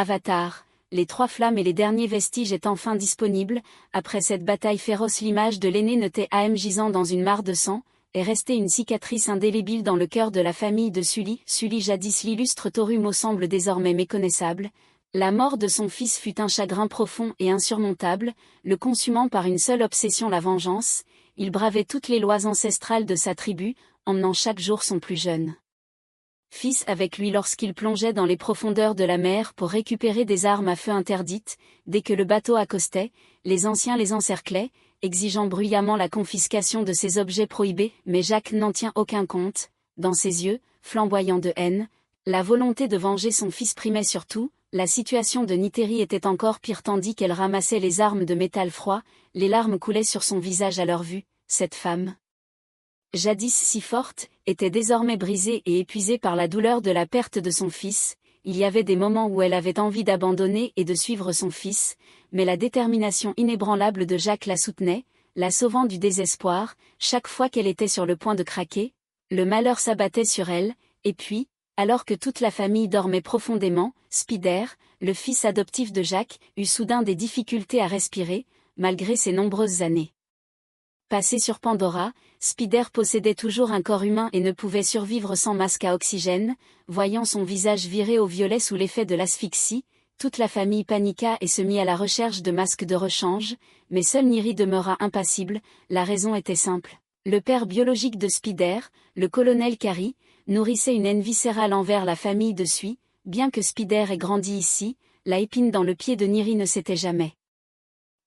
Avatar, les trois flammes et les derniers vestiges est enfin disponible. Après cette bataille féroce, l'image de l'aîné Nete Am gisant dans une mare de sang est restée une cicatrice indélébile dans le cœur de la famille de Sully. Sully, jadis l'illustre Torumo, semble désormais méconnaissable. La mort de son fils fut un chagrin profond et insurmontable, le consumant par une seule obsession, la vengeance. Il bravait toutes les lois ancestrales de sa tribu, emmenant chaque jour son plus jeune fils avec lui lorsqu'il plongeait dans les profondeurs de la mer pour récupérer des armes à feu interdites. Dès que le bateau accostait, les anciens les encerclaient, exigeant bruyamment la confiscation de ces objets prohibés, mais Jacques n'en tient aucun compte. Dans ses yeux, flamboyants de haine, la volonté de venger son fils primait surtout. La situation de Nyteri était encore pire tandis qu'elle ramassait les armes de métal froid, les larmes coulaient sur son visage à leur vue. Cette femme, jadis si forte, était désormais brisée et épuisée par la douleur de la perte de son fils. Il y avait des moments où elle avait envie d'abandonner et de suivre son fils, mais la détermination inébranlable de Jacques la soutenait, la sauvant du désespoir. Chaque fois qu'elle était sur le point de craquer, le malheur s'abattait sur elle, et puis, alors que toute la famille dormait profondément, Spider, le fils adoptif de Jacques, eut soudain des difficultés à respirer, malgré ses nombreuses années passées sur Pandora. Spider possédait toujours un corps humain et ne pouvait survivre sans masque à oxygène. Voyant son visage viré au violet sous l'effet de l'asphyxie, toute la famille paniqua et se mit à la recherche de masques de rechange, mais seul Nyri demeura impassible. La raison était simple. Le père biologique de Spider, le colonel Kari, nourrissait une haine viscérale envers la famille de Sui. Bien que Spider ait grandi ici, la épine dans le pied de Nyri ne s'était jamais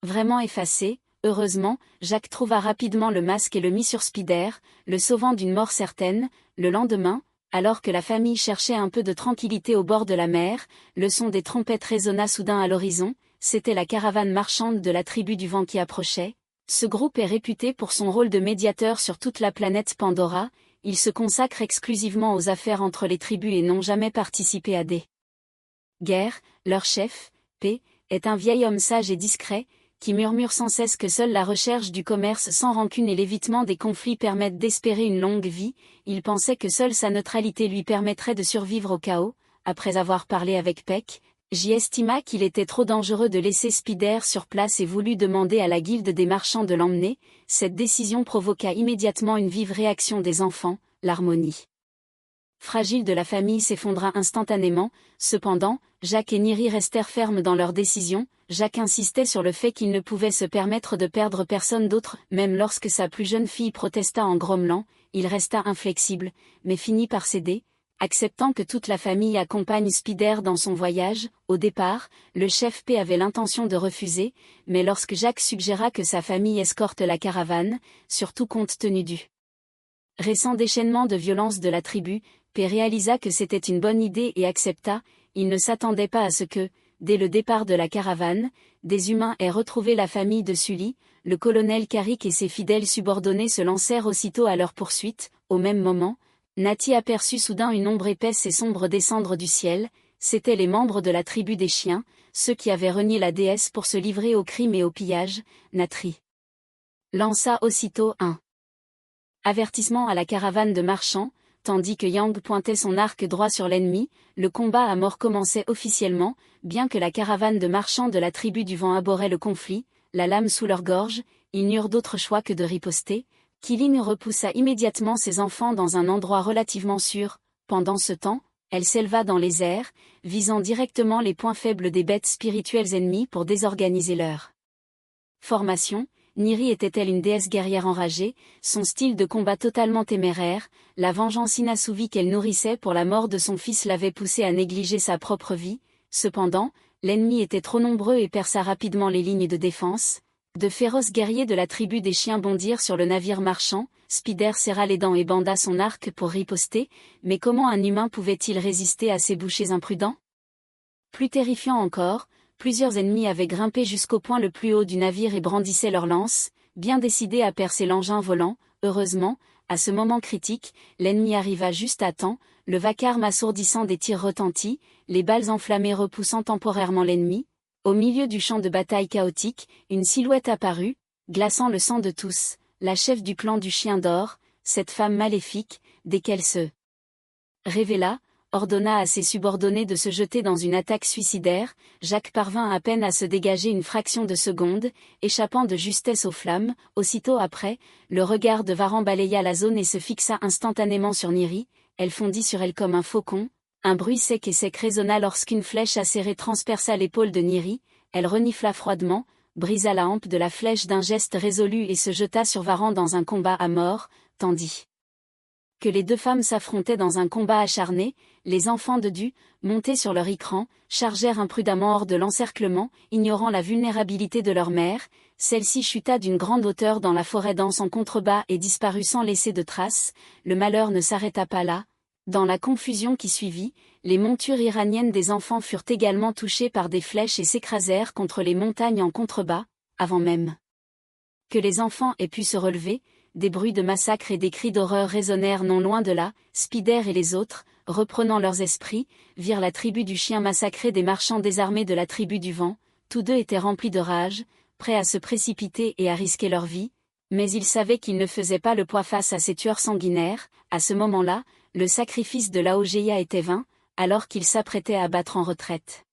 vraiment effacée. Heureusement, Jacques trouva rapidement le masque et le mit sur Spider, le sauvant d'une mort certaine. Le lendemain, alors que la famille cherchait un peu de tranquillité au bord de la mer, le son des trompettes résonna soudain à l'horizon. C'était la caravane marchande de la tribu du vent qui approchait. Ce groupe est réputé pour son rôle de médiateur sur toute la planète Pandora. Il se consacre exclusivement aux affaires entre les tribus et n'ont jamais participé à des guerres. Leur chef, P, est un vieil homme sage et discret, qui murmure sans cesse que seule la recherche du commerce sans rancune et l'évitement des conflits permettent d'espérer une longue vie. Il pensait que seule sa neutralité lui permettrait de survivre au chaos. Après avoir parlé avec Peck, J estima qu'il était trop dangereux de laisser Spider sur place et voulut demander à la guilde des marchands de l'emmener. Cette décision provoqua immédiatement une vive réaction des enfants. L'harmonie fragile de la famille s'effondra instantanément. Cependant, Jacques et Nyri restèrent fermes dans leur décision. Jacques insistait sur le fait qu'il ne pouvait se permettre de perdre personne d'autre. Même lorsque sa plus jeune fille protesta en grommelant, il resta inflexible, mais finit par céder, acceptant que toute la famille accompagne Spider dans son voyage. Au départ, le chef P avait l'intention de refuser, mais lorsque Jacques suggéra que sa famille escorte la caravane, surtout compte tenu du récent déchaînement de violence de la tribu, P réalisa que c'était une bonne idée et accepta. Il ne s'attendait pas à ce que, dès le départ de la caravane, des humains aient retrouvé la famille de Sully. Le colonel Carrick et ses fidèles subordonnés se lancèrent aussitôt à leur poursuite. Au même moment, Nati aperçut soudain une ombre épaisse et sombre descendre du ciel. C'étaient les membres de la tribu des chiens, ceux qui avaient renié la déesse pour se livrer au crime et au pillage. Natri lança aussitôt un avertissement à la caravane de marchands. Tandis que Yang pointait son arc droit sur l'ennemi, le combat à mort commençait officiellement. Bien que la caravane de marchands de la tribu du vent abhorrait le conflit, la lame sous leur gorge, ils n'eurent d'autre choix que de riposter. Kilin repoussa immédiatement ses enfants dans un endroit relativement sûr. Pendant ce temps, elle s'éleva dans les airs, visant directement les points faibles des bêtes spirituelles ennemies pour désorganiser leur formation. Nyri était-elle une déesse guerrière enragée, son style de combat totalement téméraire, la vengeance inassouvie qu'elle nourrissait pour la mort de son fils l'avait poussée à négliger sa propre vie. Cependant, l'ennemi était trop nombreux et perça rapidement les lignes de défense. De féroces guerriers de la tribu des chiens bondirent sur le navire marchand. Spider serra les dents et banda son arc pour riposter, mais comment un humain pouvait-il résister à ces bouchers imprudents? Plus terrifiant encore, plusieurs ennemis avaient grimpé jusqu'au point le plus haut du navire et brandissaient leurs lances, bien décidés à percer l'engin volant. Heureusement, à ce moment critique, l'ennemi arriva juste à temps, le vacarme assourdissant des tirs retentit, les balles enflammées repoussant temporairement l'ennemi. Au milieu du champ de bataille chaotique, une silhouette apparut, glaçant le sang de tous, la chef du clan du chien d'or, cette femme maléfique. Dès qu'elle se révéla, ordonna à ses subordonnés de se jeter dans une attaque suicidaire. Jacques parvint à peine à se dégager une fraction de seconde, échappant de justesse aux flammes. Aussitôt après, le regard de Varan balaya la zone et se fixa instantanément sur Niri. Elle fondit sur elle comme un faucon. Un bruit sec résonna lorsqu'une flèche acérée transperça l'épaule de Niri. Elle renifla froidement, brisa la hampe de la flèche d'un geste résolu et se jeta sur Varan dans un combat à mort, tandis que les deux femmes s'affrontaient dans un combat acharné. Les enfants de Du, montés sur leur écran, chargèrent imprudemment hors de l'encerclement, ignorant la vulnérabilité de leur mère. Celle-ci chuta d'une grande hauteur dans la forêt dense en contrebas et disparut sans laisser de traces. Le malheur ne s'arrêta pas là. Dans la confusion qui suivit, les montures iraniennes des enfants furent également touchées par des flèches et s'écrasèrent contre les montagnes en contrebas, avant même que les enfants aient pu se relever. Des bruits de massacre et des cris d'horreur résonnèrent non loin de là. Spider et les autres, reprenant leurs esprits, virent la tribu du chien massacrer des marchands désarmés de la tribu du vent. Tous deux étaient remplis de rage, prêts à se précipiter et à risquer leur vie, mais ils savaient qu'ils ne faisaient pas le poids face à ces tueurs sanguinaires. À ce moment-là, le sacrifice de Laogeia était vain, alors qu'ils s'apprêtaient à battre en retraite.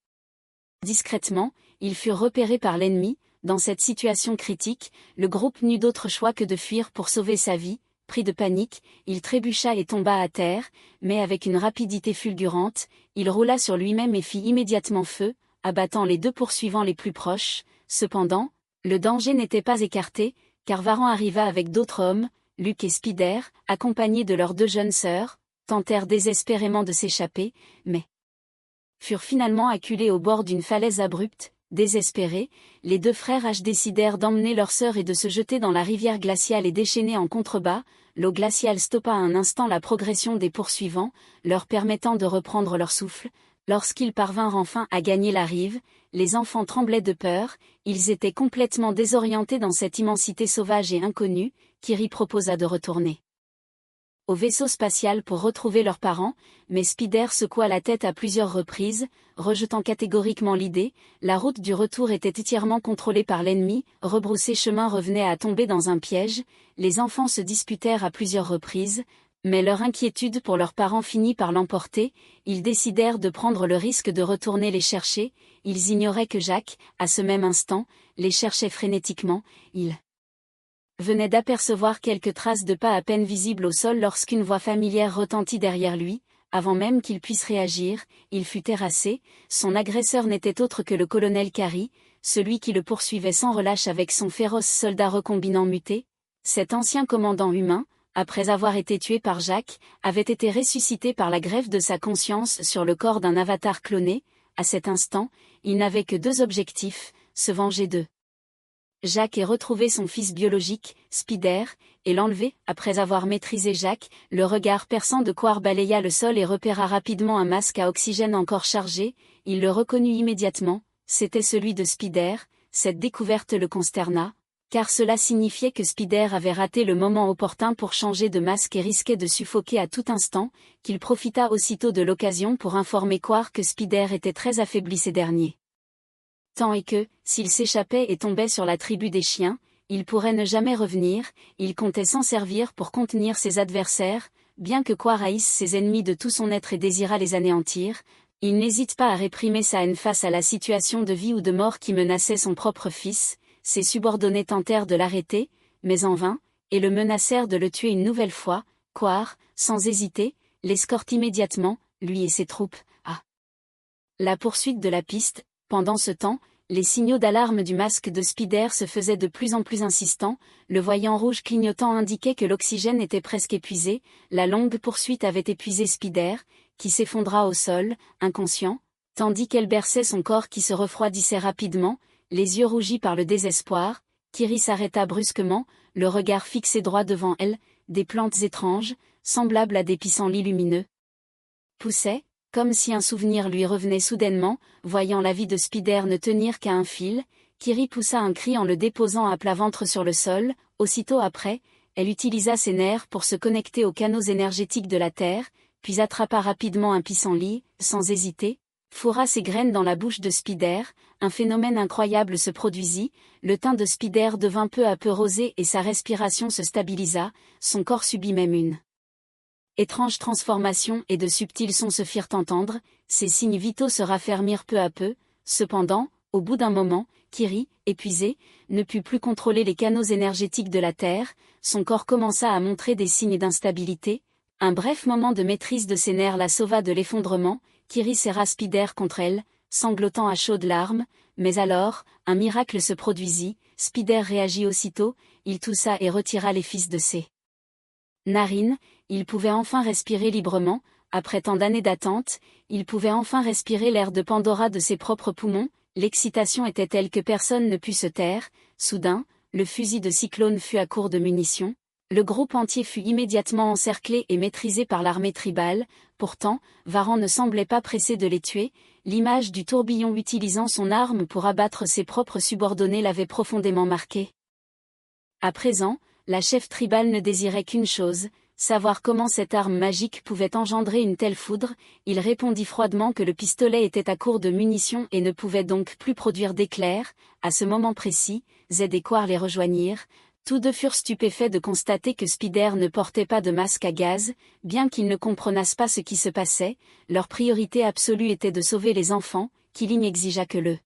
Discrètement, ils furent repérés par l'ennemi. Dans cette situation critique, le groupe n'eut d'autre choix que de fuir pour sauver sa vie. Pris de panique, il trébucha et tomba à terre, mais avec une rapidité fulgurante, il roula sur lui-même et fit immédiatement feu, abattant les deux poursuivants les plus proches. Cependant, le danger n'était pas écarté, car Varan arriva avec d'autres hommes. Luke et Spider, accompagnés de leurs deux jeunes sœurs, tentèrent désespérément de s'échapper, mais furent finalement acculés au bord d'une falaise abrupte. Désespérés, les deux frères H décidèrent d'emmener leur sœur et de se jeter dans la rivière glaciale et déchaînée en contrebas. L'eau glaciale stoppa un instant la progression des poursuivants, leur permettant de reprendre leur souffle. Lorsqu'ils parvinrent enfin à gagner la rive, les enfants tremblaient de peur. Ils étaient complètement désorientés dans cette immensité sauvage et inconnue. Kiri proposa de retourner au vaisseau spatial pour retrouver leurs parents, mais Spider secoua la tête à plusieurs reprises, rejetant catégoriquement l'idée. La route du retour était entièrement contrôlée par l'ennemi. Rebrousser chemin revenait à tomber dans un piège. Les enfants se disputèrent à plusieurs reprises, mais leur inquiétude pour leurs parents finit par l'emporter. Ils décidèrent de prendre le risque de retourner les chercher. Ils ignoraient que Jacques, à ce même instant, les cherchait frénétiquement. Il venait d'apercevoir quelques traces de pas à peine visibles au sol lorsqu'une voix familière retentit derrière lui. Avant même qu'il puisse réagir, il fut terrassé. Son agresseur n'était autre que le colonel Kari, celui qui le poursuivait sans relâche avec son féroce soldat recombinant muté. Cet ancien commandant humain, après avoir été tué par Jacques, avait été ressuscité par la greffe de sa conscience sur le corps d'un avatar cloné. À cet instant, il n'avait que deux objectifs, se venger d'eux. Jacques et retrouver son fils biologique, Spider, et l'enlever. Après avoir maîtrisé Jacques, le regard perçant de Quar balaya le sol et repéra rapidement un masque à oxygène encore chargé. Il le reconnut immédiatement, c'était celui de Spider. Cette découverte le consterna, car cela signifiait que Spider avait raté le moment opportun pour changer de masque et risquait de suffoquer à tout instant, qu'il profita aussitôt de l'occasion pour informer Quar que Spider était très affaibli ces derniers temps et que, s'il s'échappait et tombait sur la tribu des chiens, il pourrait ne jamais revenir. Il comptait s'en servir pour contenir ses adversaires. Bien que Quar haïsse ses ennemis de tout son être et désirât les anéantir, il n'hésite pas à réprimer sa haine face à la situation de vie ou de mort qui menaçait son propre fils. Ses subordonnés tentèrent de l'arrêter, mais en vain, et le menacèrent de le tuer une nouvelle fois. Quar, sans hésiter, l'escorte immédiatement, lui et ses troupes, à la poursuite de la piste. Pendant ce temps, les signaux d'alarme du masque de Spider se faisaient de plus en plus insistants. Le voyant rouge clignotant indiquait que l'oxygène était presque épuisé. La longue poursuite avait épuisé Spider, qui s'effondra au sol, inconscient, tandis qu'elle berçait son corps qui se refroidissait rapidement, les yeux rougis par le désespoir. Kiri s'arrêta brusquement, le regard fixé droit devant elle. Des plantes étranges, semblables à des pissenlits lumineux, poussaient, comme si un souvenir lui revenait soudainement. Voyant la vie de Spider ne tenir qu'à un fil, Kiri poussa un cri en le déposant à plat ventre sur le sol. Aussitôt après, elle utilisa ses nerfs pour se connecter aux canaux énergétiques de la Terre, puis attrapa rapidement un pissenlit, sans hésiter, fourra ses graines dans la bouche de Spider. Un phénomène incroyable se produisit, le teint de Spider devint peu à peu rosé et sa respiration se stabilisa, son corps subit même une Étranges transformations et de subtils sons se firent entendre, ces signes vitaux se raffermirent peu à peu, cependant, au bout d'un moment, Kiri, épuisé, ne put plus contrôler les canaux énergétiques de la Terre, son corps commença à montrer des signes d'instabilité. Un bref moment de maîtrise de ses nerfs la sauva de l'effondrement. Kiri serra Spider contre elle, sanglotant à chaudes larmes, mais alors, un miracle se produisit, Spider réagit aussitôt, il toussa et retira les fils de ses narines, il pouvait enfin respirer librement, après tant d'années d'attente, il pouvait enfin respirer l'air de Pandora de ses propres poumons, l'excitation était telle que personne ne put se taire. Soudain, le fusil de Cyclone fut à court de munitions, le groupe entier fut immédiatement encerclé et maîtrisé par l'armée tribale. Pourtant, Varan ne semblait pas pressé de les tuer, l'image du tourbillon utilisant son arme pour abattre ses propres subordonnés l'avait profondément marqué. À présent, la chef tribale ne désirait qu'une chose, savoir comment cette arme magique pouvait engendrer une telle foudre. Il répondit froidement que le pistolet était à court de munitions et ne pouvait donc plus produire d'éclairs. À ce moment précis, Zed et Quar les rejoignirent. Tous deux furent stupéfaits de constater que Spider ne portait pas de masque à gaz, bien qu'ils ne comprenassent pas ce qui se passait, leur priorité absolue était de sauver les enfants. Killing exigea que le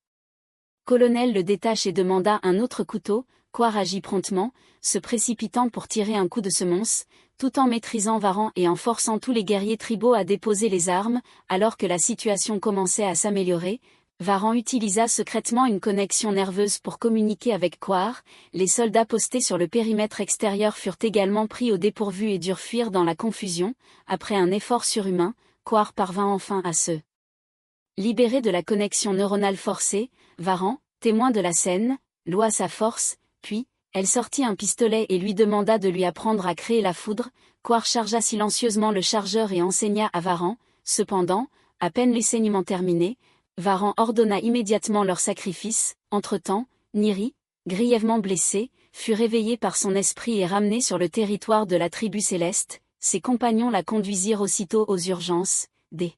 colonel le détache et demanda un autre couteau. Quar agit promptement, se précipitant pour tirer un coup de semonce, tout en maîtrisant Varan et en forçant tous les guerriers tribaux à déposer les armes. Alors que la situation commençait à s'améliorer, Varan utilisa secrètement une connexion nerveuse pour communiquer avec Quar. Les soldats postés sur le périmètre extérieur furent également pris au dépourvu et durent fuir dans la confusion. Après un effort surhumain, Quar parvint enfin à se libérer de la connexion neuronale forcée. Varan, témoin de la scène, loua sa force, puis, elle sortit un pistolet et lui demanda de lui apprendre à créer la foudre. Quar chargea silencieusement le chargeur et enseigna à Varan. Cependant, à peine les saignements terminés, Varan ordonna immédiatement leur sacrifice. Entre-temps, Niri, grièvement blessé, fut réveillé par son esprit et ramené sur le territoire de la tribu céleste. Ses compagnons la conduisirent aussitôt aux urgences. Dès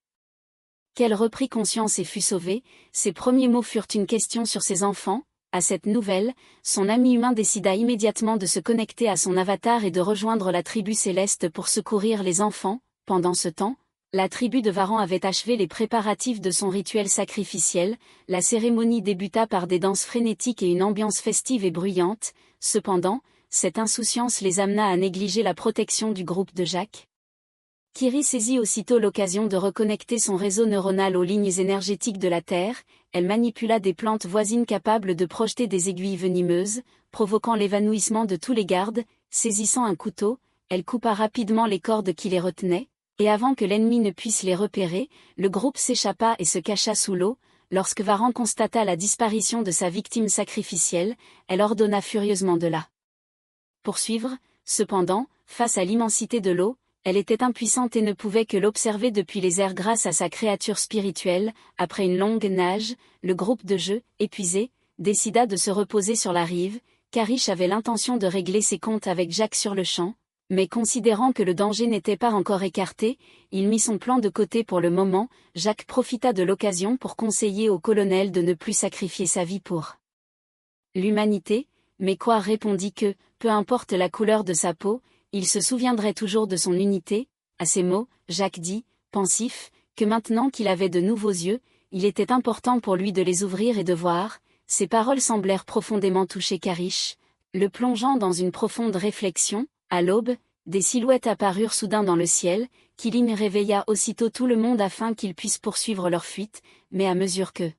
qu'elle reprit conscience et fut sauvée, ses premiers mots furent une question sur ses enfants. À cette nouvelle, son ami humain décida immédiatement de se connecter à son avatar et de rejoindre la tribu céleste pour secourir les enfants. Pendant ce temps, la tribu de Varan avait achevé les préparatifs de son rituel sacrificiel. La cérémonie débuta par des danses frénétiques et une ambiance festive et bruyante. Cependant, cette insouciance les amena à négliger la protection du groupe de Jacques. Kiri saisit aussitôt l'occasion de reconnecter son réseau neuronal aux lignes énergétiques de la Terre. Elle manipula des plantes voisines capables de projeter des aiguilles venimeuses, provoquant l'évanouissement de tous les gardes. Saisissant un couteau, elle coupa rapidement les cordes qui les retenaient, et avant que l'ennemi ne puisse les repérer, le groupe s'échappa et se cacha sous l'eau. Lorsque Varan constata la disparition de sa victime sacrificielle, elle ordonna furieusement de la poursuivre. Cependant, face à l'immensité de l'eau, elle était impuissante et ne pouvait que l'observer depuis les airs grâce à sa créature spirituelle. Après une longue nage, le groupe de jeu, épuisé, décida de se reposer sur la rive. Karish avait l'intention de régler ses comptes avec Jacques sur le champ, mais considérant que le danger n'était pas encore écarté, il mit son plan de côté pour le moment. Jacques profita de l'occasion pour conseiller au colonel de ne plus sacrifier sa vie pour l'humanité, mais Quar répondit que, peu importe la couleur de sa peau, il se souviendrait toujours de son unité. À ces mots, Jacques dit, pensif, que maintenant qu'il avait de nouveaux yeux, il était important pour lui de les ouvrir et de voir. Ces paroles semblèrent profondément toucher Karish, le plongeant dans une profonde réflexion. À l'aube, des silhouettes apparurent soudain dans le ciel. Kilin réveilla aussitôt tout le monde afin qu'ils puissent poursuivre leur fuite, mais à mesure que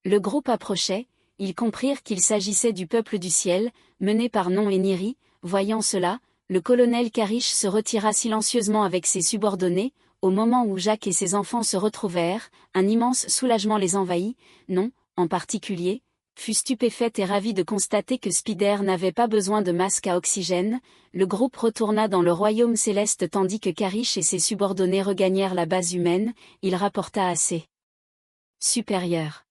le groupe approchait, ils comprirent qu'il s'agissait du peuple du ciel, mené par Non et Niri. Voyant cela, le colonel Karish se retira silencieusement avec ses subordonnés. Au moment où Jacques et ses enfants se retrouvèrent, un immense soulagement les envahit. Non, en particulier, fut stupéfaite et ravie de constater que Spider n'avait pas besoin de masque à oxygène. Le groupe retourna dans le royaume céleste tandis que Karish et ses subordonnés regagnèrent la base humaine. Il rapporta à ses supérieurs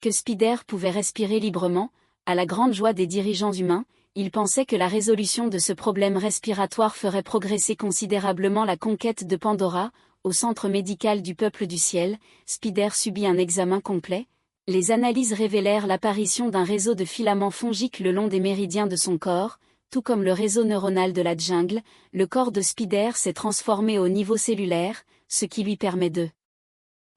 que Spider pouvait respirer librement. À la grande joie des dirigeants humains, ils pensaient que la résolution de ce problème respiratoire ferait progresser considérablement la conquête de Pandora. Au centre médical du peuple du ciel, Spider subit un examen complet. Les analyses révélèrent l'apparition d'un réseau de filaments fongiques le long des méridiens de son corps. tout comme le réseau neuronal de la jungle, le corps de Spider s'est transformé au niveau cellulaire, ce qui lui permet de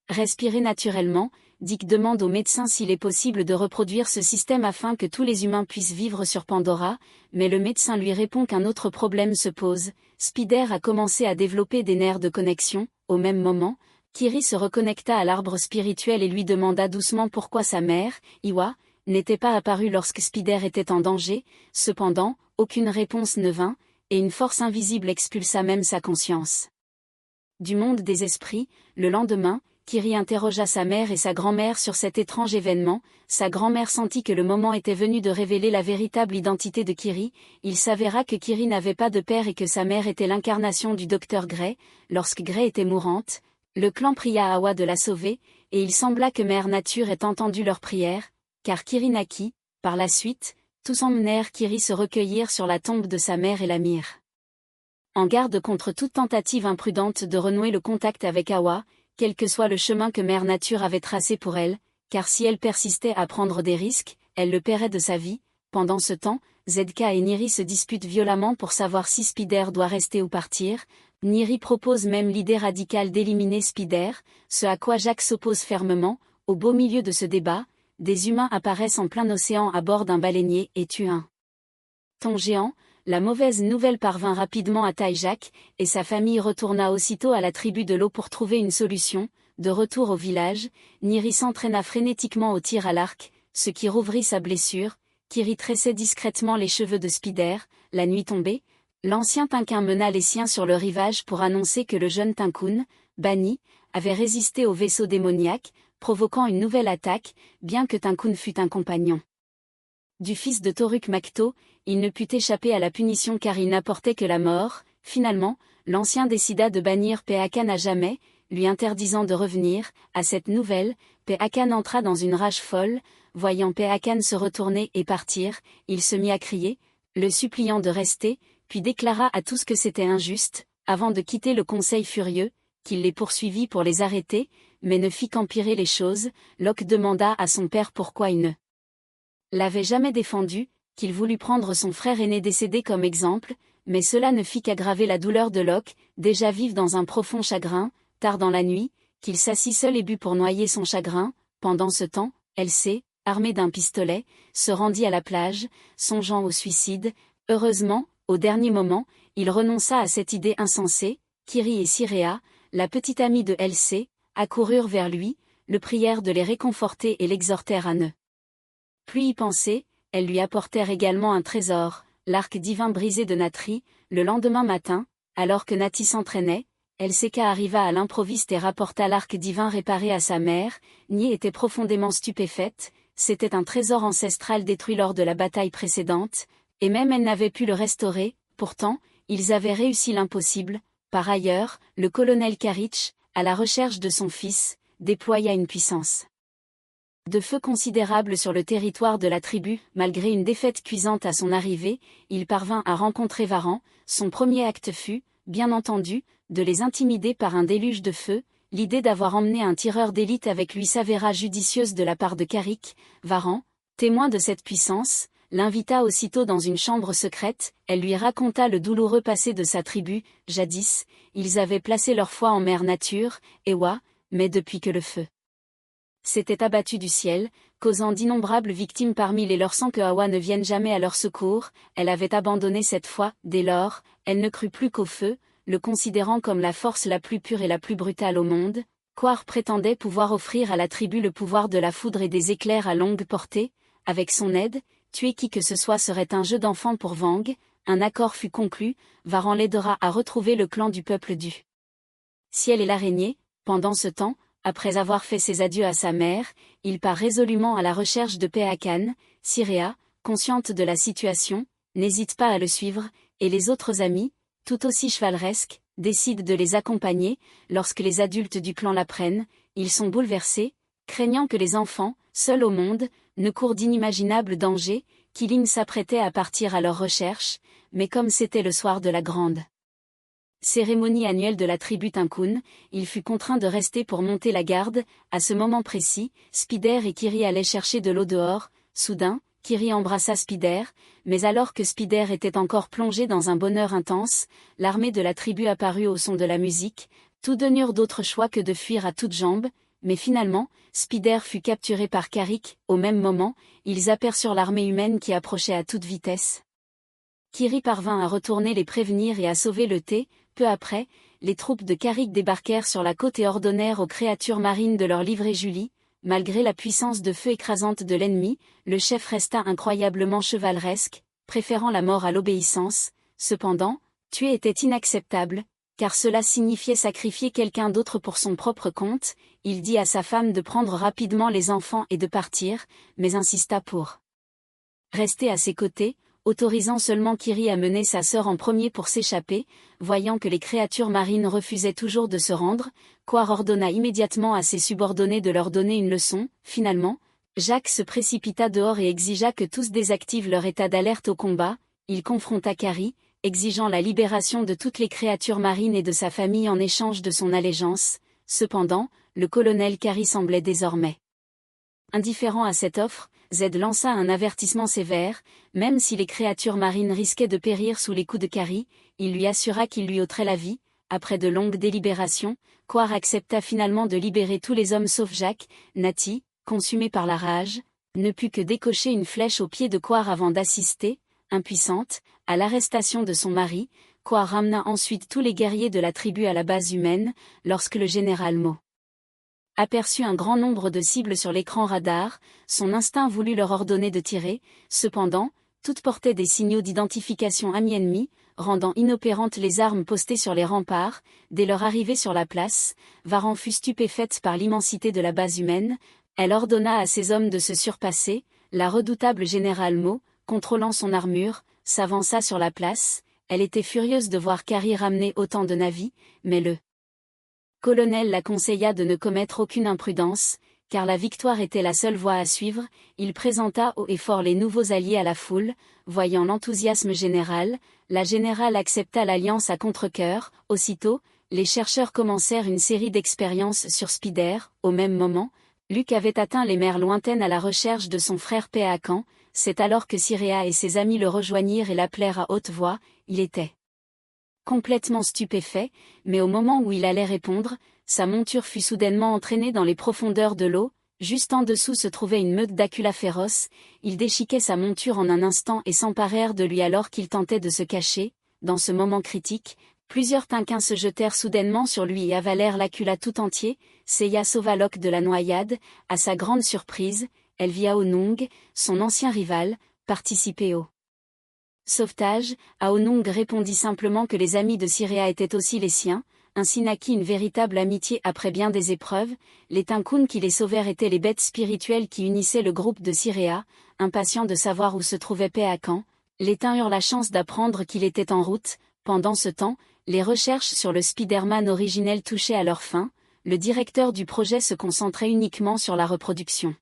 respirer naturellement. Dick demande au médecin s'il est possible de reproduire ce système afin que tous les humains puissent vivre sur Pandora, mais le médecin lui répond qu'un autre problème se pose. Spider a commencé à développer des nerfs de connexion. Au même moment, Kiri se reconnecta à l'arbre spirituel et lui demanda doucement pourquoi sa mère, Iwa, n'était pas apparue lorsque Spider était en danger. Cependant, aucune réponse ne vint, et une force invisible expulsa même sa conscience du monde des esprits. Le lendemain, Kiri interrogea sa mère et sa grand-mère sur cet étrange événement. Sa grand-mère sentit que le moment était venu de révéler la véritable identité de Kiri. Il s'avéra que Kiri n'avait pas de père et que sa mère était l'incarnation du docteur Gray. Lorsque Gray était mourante, le clan pria Awa de la sauver, et il sembla que Mère Nature ait entendu leur prière, car Kiri naquit. Par la suite, tous emmenèrent Kiri se recueillir sur la tombe de sa mère et la mirent en garde contre toute tentative imprudente de renouer le contact avec Awa, quel que soit le chemin que Mère Nature avait tracé pour elle, car si elle persistait à prendre des risques, elle le paierait de sa vie. Pendant ce temps, ZK et Niri se disputent violemment pour savoir si Spider doit rester ou partir. Niri propose même l'idée radicale d'éliminer Spider, ce à quoi Jack s'oppose fermement. Au beau milieu de ce débat, des humains apparaissent en plein océan à bord d'un baleinier et tuent un thon géant. La mauvaise nouvelle parvint rapidement à Jack, et sa famille retourna aussitôt à la tribu de l'eau pour trouver une solution. De retour au village, Niri s'entraîna frénétiquement au tir à l'arc, ce qui rouvrit sa blessure. Kiri tressait discrètement les cheveux de Spider. La nuit tombée, l'ancien Tinquin mena les siens sur le rivage pour annoncer que le jeune Tinkun, banni, avait résisté au vaisseau démoniaque, provoquant une nouvelle attaque, bien que Tinkun fût un compagnon du fils de Toruk Makto, il ne put échapper à la punition car il n'apportait que la mort. Finalement, l'ancien décida de bannir Peakan à jamais, lui interdisant de revenir. À cette nouvelle, Peakan entra dans une rage folle. Voyant Peakan se retourner et partir, il se mit à crier, le suppliant de rester, puis déclara à tous que c'était injuste, avant de quitter le conseil furieux, qu'il les poursuivit pour les arrêter, mais ne fit qu'empirer les choses. Locke demanda à son père pourquoi il ne l'avait jamais défendu, qu'il voulut prendre son frère aîné décédé comme exemple, mais cela ne fit qu'aggraver la douleur de Locke, déjà vive dans un profond chagrin. Tard dans la nuit, qu'il s'assit seul et but pour noyer son chagrin. Pendant ce temps, Elsie, armée d'un pistolet, se rendit à la plage, songeant au suicide. Heureusement, au dernier moment, il renonça à cette idée insensée. Kiri et Sirea, la petite amie de Elsie, accoururent vers lui, le prièrent de les réconforter et l'exhortèrent à ne plus y penser. Elles lui apportèrent également un trésor, l'arc divin brisé de Natri. Le lendemain matin, alors que Nati s'entraînait, Elseka arriva à l'improviste et rapporta l'arc divin réparé à sa mère. Ni était profondément stupéfaite, c'était un trésor ancestral détruit lors de la bataille précédente, et même elle n'avait pu le restaurer. Pourtant, ils avaient réussi l'impossible. Par ailleurs, le colonel Karich, à la recherche de son fils, déploya une puissance de feu considérable sur le territoire de la tribu. Malgré une défaite cuisante à son arrivée, il parvint à rencontrer Varan. Son premier acte fut, bien entendu, de les intimider par un déluge de feu. L'idée d'avoir emmené un tireur d'élite avec lui s'avéra judicieuse de la part de Carrick. Varan, témoin de cette puissance, l'invita aussitôt dans une chambre secrète. Elle lui raconta le douloureux passé de sa tribu. Jadis, ils avaient placé leur foi en Mère Nature, Ewa, mais depuis que le feu s'était abattu du ciel, causant d'innombrables victimes parmi les leurs sans que Awa ne vienne jamais à leur secours, elle avait abandonné cette foi. Dès lors, elle ne crut plus qu'au feu, le considérant comme la force la plus pure et la plus brutale au monde. Quar prétendait pouvoir offrir à la tribu le pouvoir de la foudre et des éclairs à longue portée. Avec son aide, tuer qui que ce soit serait un jeu d'enfant pour Vang. Un accord fut conclu, Varan l'aidera à retrouver le clan du peuple du ciel et l'araignée. Pendant ce temps, après avoir fait ses adieux à sa mère, il part résolument à la recherche de Peakan. Sirea, consciente de la situation, n'hésite pas à le suivre, et les autres amis, tout aussi chevaleresques, décident de les accompagner. Lorsque les adultes du clan l'apprennent, ils sont bouleversés, craignant que les enfants, seuls au monde, ne courent d'inimaginables dangers. Killing s'apprêtait à partir à leur recherche, mais comme c'était le soir de la grande cérémonie annuelle de la tribu Tinkun, il fut contraint de rester pour monter la garde. À ce moment précis, Spider et Kiri allaient chercher de l'eau dehors. Soudain, Kiri embrassa Spider, mais alors que Spider était encore plongé dans un bonheur intense, l'armée de la tribu apparut au son de la musique. Tous deux n'eurent d'autre choix que de fuir à toutes jambes, mais finalement, Spider fut capturé par Carrick. Au même moment, ils aperçurent l'armée humaine qui approchait à toute vitesse. Kiri parvint à retourner les prévenir et à sauver le thé. Peu après, les troupes de Carrick débarquèrent sur la côte et ordonnèrent aux créatures marines de leur livrer Julie. Malgré la puissance de feu écrasante de l'ennemi, le chef resta incroyablement chevaleresque, préférant la mort à l'obéissance. Cependant, tuer était inacceptable, car cela signifiait sacrifier quelqu'un d'autre pour son propre compte. Il dit à sa femme de prendre rapidement les enfants et de partir, mais insista pour rester à ses côtés, autorisant seulement Kiri à mener sa sœur en premier pour s'échapper. Voyant que les créatures marines refusaient toujours de se rendre, Quar ordonna immédiatement à ses subordonnés de leur donner une leçon. Finalement, Jack se précipita dehors et exigea que tous désactivent leur état d'alerte au combat. Il confronta Carrie, exigeant la libération de toutes les créatures marines et de sa famille en échange de son allégeance. Cependant, le colonel Carrie semblait désormais indifférent à cette offre. Zed lança un avertissement sévère. Même si les créatures marines risquaient de périr sous les coups de Carrie, il lui assura qu'il lui ôterait la vie. Après de longues délibérations, Quar accepta finalement de libérer tous les hommes sauf Jack. Natty, consumée par la rage, ne put que décocher une flèche au pied de Quar avant d'assister, impuissante, à l'arrestation de son mari. Quar ramena ensuite tous les guerriers de la tribu à la base humaine. Lorsque le général Mo aperçut un grand nombre de cibles sur l'écran radar, son instinct voulut leur ordonner de tirer. Cependant, toutes portaient des signaux d'identification ami-ennemi, rendant inopérantes les armes postées sur les remparts. Dès leur arrivée sur la place, Varan fut stupéfaite par l'immensité de la base humaine. Elle ordonna à ses hommes de se surpasser. La redoutable générale Mo, contrôlant son armure, s'avança sur la place. Elle était furieuse de voir Carrie ramener autant de navires, mais le colonel la conseilla de ne commettre aucune imprudence, car la victoire était la seule voie à suivre. Il présenta haut et fort les nouveaux alliés à la foule. Voyant l'enthousiasme général, la générale accepta l'alliance à contre-cœur. Aussitôt, les chercheurs commencèrent une série d'expériences sur Spider. Au même moment, Luke avait atteint les mers lointaines à la recherche de son frère Péacan. C'est alors que Sirea et ses amis le rejoignirent et l'appelèrent à haute voix. Il était complètement stupéfait, mais au moment où il allait répondre, sa monture fut soudainement entraînée dans les profondeurs de l'eau. Juste en dessous se trouvait une meute d'acula féroces. Ils déchiquaient sa monture en un instant et s'emparèrent de lui alors qu'il tentait de se cacher. Dans ce moment critique, plusieurs tinquins se jetèrent soudainement sur lui et avalèrent l'acula tout entier. Seiya sauva Locke de la noyade. À sa grande surprise, elle vit Aonung, son ancien rival, participer au sauvetage. Aonung répondit simplement que les amis de Sirea étaient aussi les siens. Ainsi naquit une véritable amitié après bien des épreuves. Les Tinkuns qui les sauvèrent étaient les bêtes spirituelles qui unissaient le groupe de Sirea. Impatients de savoir où se trouvait Péacan, les Tins eurent la chance d'apprendre qu'il était en route. Pendant ce temps, les recherches sur le Spider-Man originel touchaient à leur fin. Le directeur du projet se concentrait uniquement sur la reproduction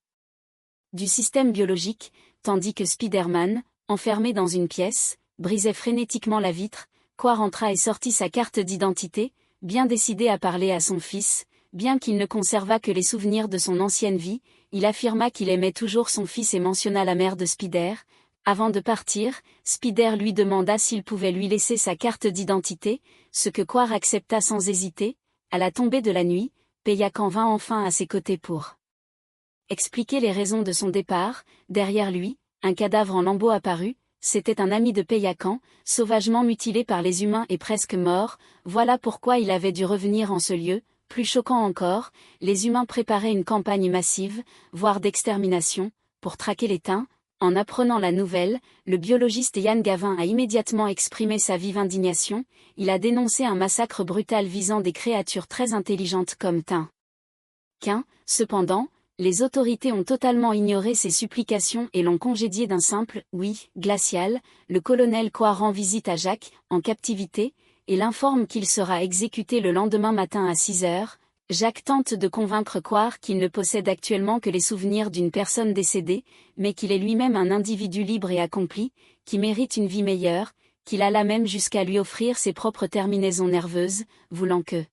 du système biologique, tandis que Spider-Man, enfermé dans une pièce, brisait frénétiquement la vitre. Quar entra et sortit sa carte d'identité, bien décidé à parler à son fils. Bien qu'il ne conservât que les souvenirs de son ancienne vie, il affirma qu'il aimait toujours son fils et mentionna la mère de Spider. Avant de partir, Spider lui demanda s'il pouvait lui laisser sa carte d'identité, ce que Quar accepta sans hésiter. À la tombée de la nuit, Péacan vint enfin à ses côtés pour expliquer les raisons de son départ. Derrière lui, un cadavre en lambeaux apparut. C'était un ami de Péacan, sauvagement mutilé par les humains et presque mort. Voilà pourquoi il avait dû revenir en ce lieu. Plus choquant encore, les humains préparaient une campagne massive, voire d'extermination, pour traquer les Tins. En apprenant la nouvelle, le biologiste Ian Gavin a immédiatement exprimé sa vive indignation. Il a dénoncé un massacre brutal visant des créatures très intelligentes comme Tinquins. Cependant, les autorités ont totalement ignoré ses supplications et l'ont congédié d'un simple « oui » glacial. Le colonel Quar rend visite à Jack, en captivité, et l'informe qu'il sera exécuté le lendemain matin à 6 heures. Jack tente de convaincre Quar qu'il ne possède actuellement que les souvenirs d'une personne décédée, mais qu'il est lui-même un individu libre et accompli, qui mérite une vie meilleure, qu'il alla même jusqu'à lui offrir ses propres terminaisons nerveuses, voulant que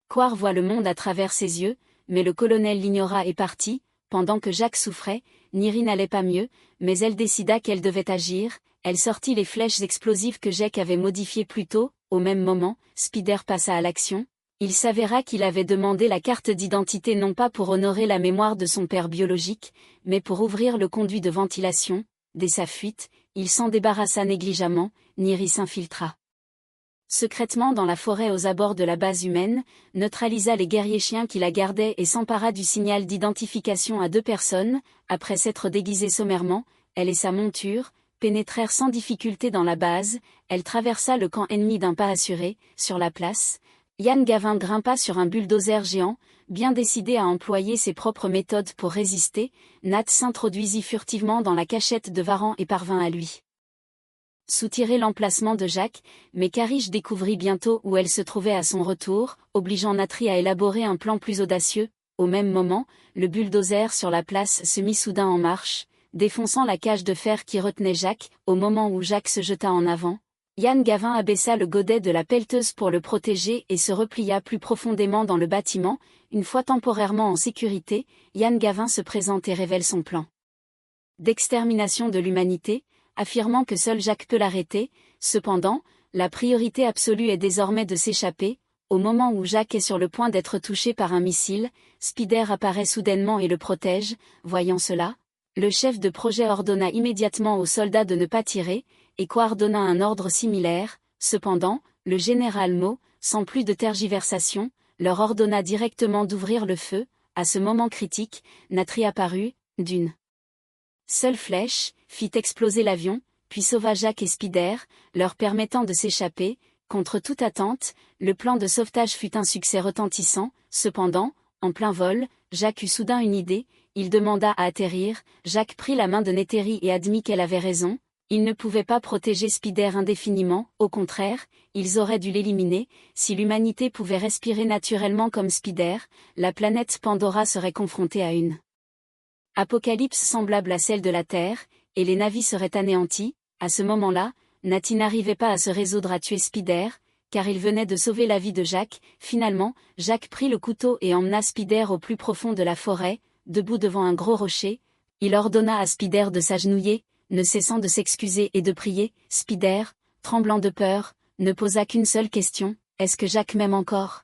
Quar voie le monde à travers ses yeux. Mais le colonel l'ignora et partit. Pendant que Jacques souffrait, Niri n'allait pas mieux, mais elle décida qu'elle devait agir. Elle sortit les flèches explosives que Jake avait modifiées plus tôt. Au même moment, Spider passa à l'action. Il s'avéra qu'il avait demandé la carte d'identité non pas pour honorer la mémoire de son père biologique, mais pour ouvrir le conduit de ventilation. Dès sa fuite, il s'en débarrassa négligemment. Niri s'infiltra secrètement dans la forêt aux abords de la base humaine, neutralisa les guerriers chiens qui la gardaient et s'empara du signal d'identification à 2 personnes. Après s'être déguisée sommairement, elle et sa monture pénétrèrent sans difficulté dans la base. Elle traversa le camp ennemi d'un pas assuré. Sur la place, Ian Gavin grimpa sur un bulldozer géant, bien décidé à employer ses propres méthodes pour résister. Nat s'introduisit furtivement dans la cachette de Varan et parvint à lui soutirer l'emplacement de Jacques, mais Karish découvrit bientôt où elle se trouvait à son retour, obligeant Natri à élaborer un plan plus audacieux. Au même moment, le bulldozer sur la place se mit soudain en marche, défonçant la cage de fer qui retenait Jacques. Au moment où Jacques se jeta en avant, Ian Gavin abaissa le godet de la pelleteuse pour le protéger et se replia plus profondément dans le bâtiment. Une fois temporairement en sécurité, Ian Gavin se présente et révèle son plan d'extermination de l'humanité, affirmant que seul Jacques peut l'arrêter. Cependant, la priorité absolue est désormais de s'échapper. Au moment où Jacques est sur le point d'être touché par un missile, Spider apparaît soudainement et le protège. Voyant cela, le chef de projet ordonna immédiatement aux soldats de ne pas tirer, et coordonna un ordre similaire. Cependant, le général Mo, sans plus de tergiversation, leur ordonna directement d'ouvrir le feu. À ce moment critique, Natri apparut, d'une seule flèche, fit exploser l'avion, puis sauva Jacques et Spider, leur permettant de s'échapper. Contre toute attente, le plan de sauvetage fut un succès retentissant. Cependant, en plein vol, Jacques eut soudain une idée. Il demanda à atterrir. Jacques prit la main de Néthérie et admit qu'elle avait raison. Il ne pouvait pas protéger Spider indéfiniment, au contraire, ils auraient dû l'éliminer. Si l'humanité pouvait respirer naturellement comme Spider, la planète Pandora serait confrontée à une apocalypse semblable à celle de la Terre, et les navis seraient anéantis. À ce moment-là, Natty n'arrivait pas à se résoudre à tuer Spider, car il venait de sauver la vie de Jacques. Finalement, Jacques prit le couteau et emmena Spider au plus profond de la forêt. Debout devant un gros rocher, il ordonna à Spider de s'agenouiller, ne cessant de s'excuser et de prier. Spider, tremblant de peur, ne posa qu'une seule question: est-ce que Jacques m'aime encore?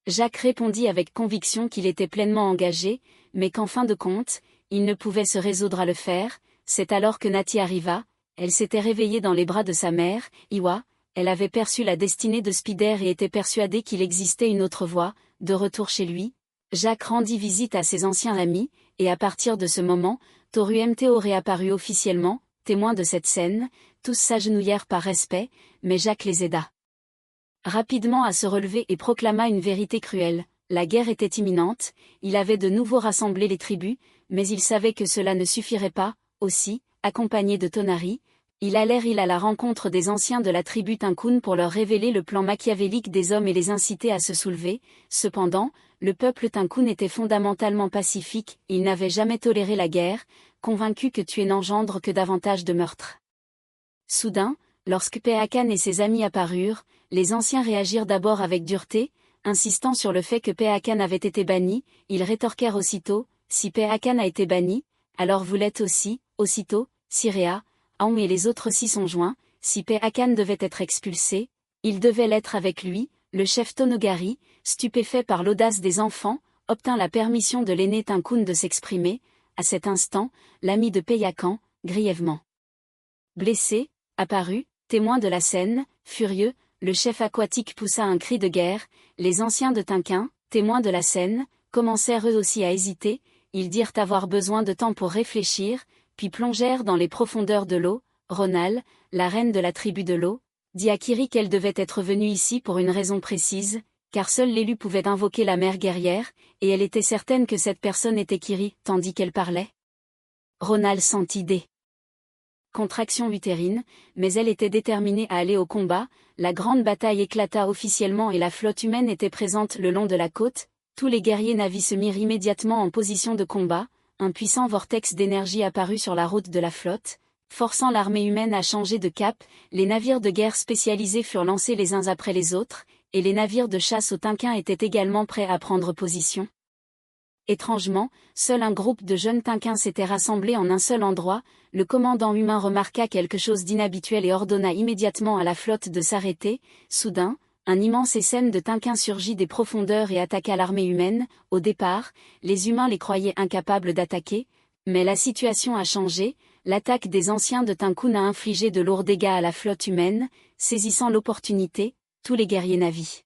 Jacques répondit avec conviction qu'il était pleinement engagé, mais qu'en fin de compte, il ne pouvait se résoudre à le faire. C'est alors que Natty arriva. Elle s'était réveillée dans les bras de sa mère, Iwa. Elle avait perçu la destinée de Spider et était persuadée qu'il existait une autre voie. De retour chez lui, Jacques rendit visite à ses anciens amis, et à partir de ce moment, Toru MTO réapparut officiellement, témoin de cette scène. Tous s'agenouillèrent par respect, mais Jacques les aida rapidement à se relever et proclama une vérité cruelle. La guerre était imminente, il avait de nouveau rassemblé les tribus, mais il savait que cela ne suffirait pas. Aussi, accompagné de Tonari, il allait à la rencontre des anciens de la tribu Tinkun pour leur révéler le plan machiavélique des hommes et les inciter à se soulever. Cependant, le peuple Tinkun était fondamentalement pacifique, il n'avait jamais toléré la guerre, convaincu que tuer n'engendre que davantage de meurtres. Soudain, lorsque Peakan et ses amis apparurent, les anciens réagirent d'abord avec dureté, insistant sur le fait que Peakan avait été banni. Ils rétorquèrent aussitôt: si Peakan a été banni, alors vous l'êtes aussi. Aussitôt, Sirea, Aum et les autres s'y sont joints. Si Peakan devait être expulsé, il devait l'être avec lui. Le chef Tonogari, stupéfait par l'audace des enfants, obtint la permission de l'aîné Tinkun de s'exprimer. À cet instant, l'ami de Peakan, grièvement blessé, apparut, témoin de la scène. Furieux, le chef aquatique poussa un cri de guerre. Les anciens de Tinkin, témoins de la scène, commencèrent eux aussi à hésiter. Ils dirent avoir besoin de temps pour réfléchir, puis plongèrent dans les profondeurs de l'eau. Ronal, la reine de la tribu de l'eau, dit à Kiri qu'elle devait être venue ici pour une raison précise, car seul l'élu pouvait invoquer la mère guerrière, et elle était certaine que cette personne était Kiri, tandis qu'elle parlait. Ronal sentit des contractions utérines, mais elle était déterminée à aller au combat. La grande bataille éclata officiellement et la flotte humaine était présente le long de la côte. Tous les guerriers navis se mirent immédiatement en position de combat. Un puissant vortex d'énergie apparut sur la route de la flotte, forçant l'armée humaine à changer de cap. Les navires de guerre spécialisés furent lancés les uns après les autres, et les navires de chasse au Tinkin étaient également prêts à prendre position. Étrangement, seul un groupe de jeunes Tinquins s'était rassemblé en un seul endroit. Le commandant humain remarqua quelque chose d'inhabituel et ordonna immédiatement à la flotte de s'arrêter. Soudain, un immense essaim de Tinquins surgit des profondeurs et attaqua l'armée humaine. Au départ, les humains les croyaient incapables d'attaquer, mais la situation a changé. L'attaque des anciens de Tinkoun a infligé de lourds dégâts à la flotte humaine. Saisissant l'opportunité, tous les guerriers navis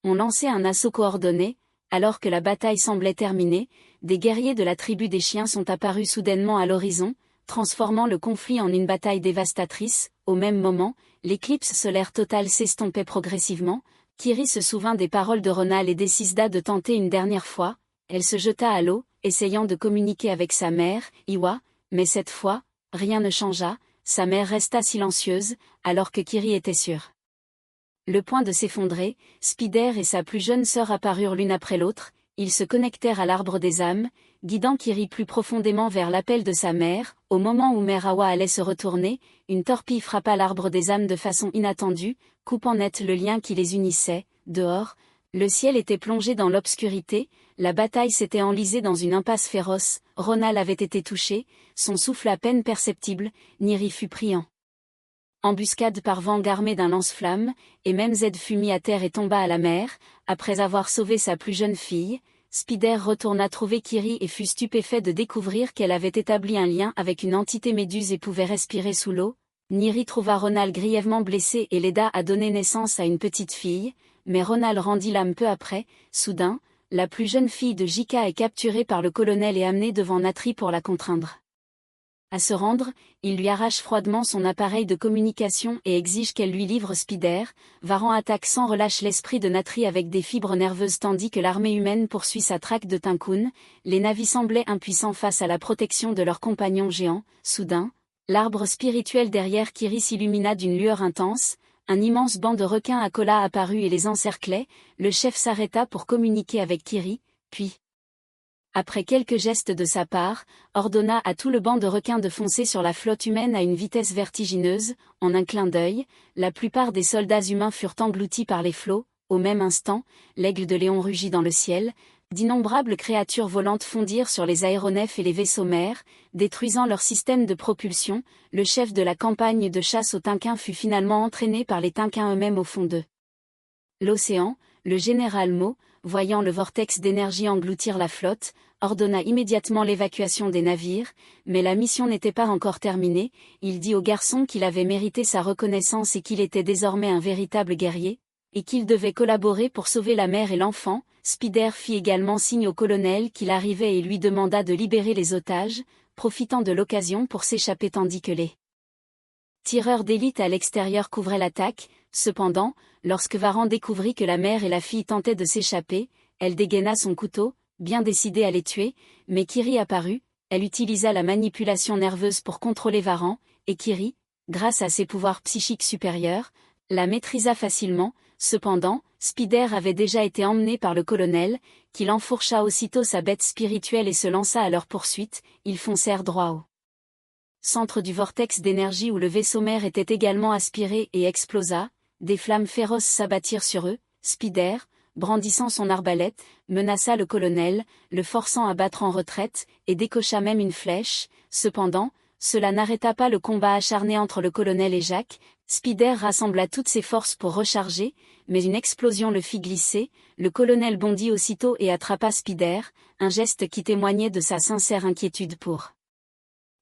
ont lancé un assaut coordonné. Alors que la bataille semblait terminée, des guerriers de la tribu des chiens sont apparus soudainement à l'horizon, transformant le conflit en une bataille dévastatrice. Au même moment, l'éclipse solaire totale s'estompait progressivement. Kiri se souvint des paroles de Ronal et décida de tenter une dernière fois. Elle se jeta à l'eau, essayant de communiquer avec sa mère, Iwa, mais cette fois, rien ne changea. Sa mère resta silencieuse, alors que Kiri était sûre. Le point de s'effondrer, Spider et sa plus jeune sœur apparurent l'une après l'autre. Ils se connectèrent à l'arbre des âmes, guidant Kiri plus profondément vers l'appel de sa mère. Au moment où Mère Awa allait se retourner, une torpille frappa l'arbre des âmes de façon inattendue, coupant net le lien qui les unissait. Dehors, le ciel était plongé dans l'obscurité, la bataille s'était enlisée dans une impasse féroce. Ronal avait été touché, son souffle à peine perceptible. Niri fut pris en embuscade par Vang armé d'un lance-flamme, et même Zed fut mis à terre et tomba à la mer. Après avoir sauvé sa plus jeune fille, Spider retourna trouver Kiri et fut stupéfait de découvrir qu'elle avait établi un lien avec une entité méduse et pouvait respirer sous l'eau. Niri trouva Ronal grièvement blessé et l'aida à donner naissance à une petite fille, mais Ronal rendit l'âme peu après. Soudain, la plus jeune fille de Jika est capturée par le colonel et amenée devant Natri pour la contraindre. À se rendre, il lui arrache froidement son appareil de communication et exige qu'elle lui livre Spider. Varan attaque sans relâche l'esprit de Natri avec des fibres nerveuses tandis que l'armée humaine poursuit sa traque de Tinkoun. Les navis semblaient impuissants face à la protection de leurs compagnons géants. Soudain, l'arbre spirituel derrière Kiri s'illumina d'une lueur intense. Un immense banc de requins Akola apparut et les encerclait. Le chef s'arrêta pour communiquer avec Kiri, puis, après quelques gestes de sa part, ordonna à tout le banc de requins de foncer sur la flotte humaine à une vitesse vertigineuse. En un clin d'œil, la plupart des soldats humains furent engloutis par les flots. Au même instant, l'aigle de Léon rugit dans le ciel. D'innombrables créatures volantes fondirent sur les aéronefs et les vaisseaux mers, détruisant leur système de propulsion. Le chef de la campagne de chasse aux Tinquins fut finalement entraîné par les Tinquins eux-mêmes au fond de l'océan. Le général Mo, voyant le vortex d'énergie engloutir la flotte, ordonna immédiatement l'évacuation des navires, mais la mission n'était pas encore terminée. Il dit au garçon qu'il avait mérité sa reconnaissance et qu'il était désormais un véritable guerrier, et qu'il devait collaborer pour sauver la mère et l'enfant. Spider fit également signe au colonel qu'il arrivait et lui demanda de libérer les otages, profitant de l'occasion pour s'échapper tandis que les tireurs d'élite à l'extérieur couvraient l'attaque. Cependant, lorsque Varan découvrit que la mère et la fille tentaient de s'échapper, elle dégaina son couteau, bien décidée à les tuer, mais Kiri apparut. Elle utilisa la manipulation nerveuse pour contrôler Varan, et Kiri, grâce à ses pouvoirs psychiques supérieurs, la maîtrisa facilement. Cependant, Spider avait déjà été emmené par le colonel, qui enfourcha aussitôt sa bête spirituelle et se lança à leur poursuite. Ils foncèrent droit au centre du vortex d'énergie où le vaisseau mère était également aspiré et explosa. Des flammes féroces s'abattirent sur eux. Spider, brandissant son arbalète, menaça le colonel, le forçant à battre en retraite, et décocha même une flèche. Cependant, cela n'arrêta pas le combat acharné entre le colonel et Jacques. Spider rassembla toutes ses forces pour recharger, mais une explosion le fit glisser. Le colonel bondit aussitôt et attrapa Spider, un geste qui témoignait de sa sincère inquiétude pour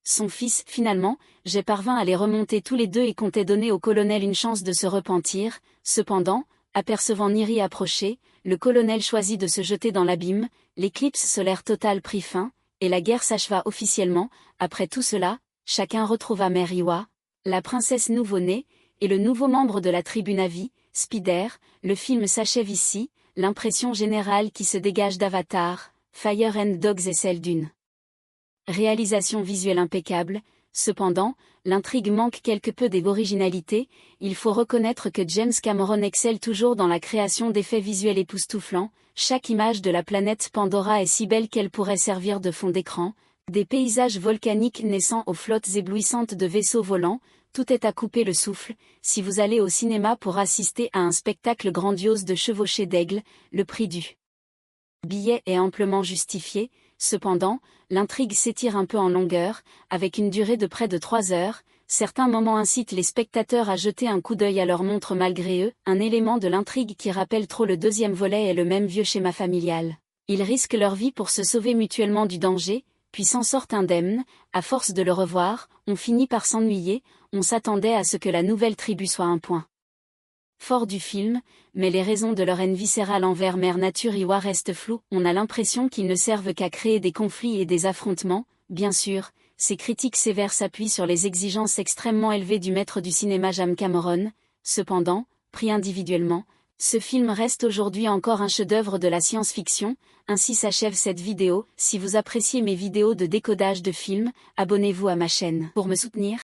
son fils. Finalement, j'ai parvint à les remonter tous les deux et comptais donner au colonel une chance de se repentir. Cependant, apercevant Niri approcher, le colonel choisit de se jeter dans l'abîme. L'éclipse solaire totale prit fin, et la guerre s'acheva officiellement. Après tout cela, chacun retrouva Mère Iwa, la princesse nouveau-née, et le nouveau membre de la tribu Navi, Spider. Le film s'achève ici. L'impression générale qui se dégage d'Avatar, Fire and Dogs est celle d'une réalisation visuelle impeccable. Cependant, l'intrigue manque quelque peu d'originalité. Il faut reconnaître que James Cameron excelle toujours dans la création d'effets visuels époustouflants. Chaque image de la planète Pandora est si belle qu'elle pourrait servir de fond d'écran. Des paysages volcaniques naissant aux flottes éblouissantes de vaisseaux volants, tout est à couper le souffle. Si vous allez au cinéma pour assister à un spectacle grandiose de chevauchée d'aigles, le prix du billet est amplement justifié, cependant, l'intrigue s'étire un peu en longueur, avec une durée de près de 3 heures. Certains moments incitent les spectateurs à jeter un coup d'œil à leur montre malgré eux. Un élément de l'intrigue qui rappelle trop le deuxième volet est le même vieux schéma familial. Ils risquent leur vie pour se sauver mutuellement du danger, puis s'en sortent indemnes. À force de le revoir, on finit par s'ennuyer. On s'attendait à ce que la nouvelle tribu soit un point fort du film, mais les raisons de leur haine viscérale envers Mère Nature Iwa restent floues. On a l'impression qu'ils ne servent qu'à créer des conflits et des affrontements. Bien sûr, ces critiques sévères s'appuient sur les exigences extrêmement élevées du maître du cinéma James Cameron. Cependant, pris individuellement, ce film reste aujourd'hui encore un chef-d'œuvre de la science-fiction. Ainsi s'achève cette vidéo. Si vous appréciez mes vidéos de décodage de films, abonnez-vous à ma chaîne. Pour me soutenir,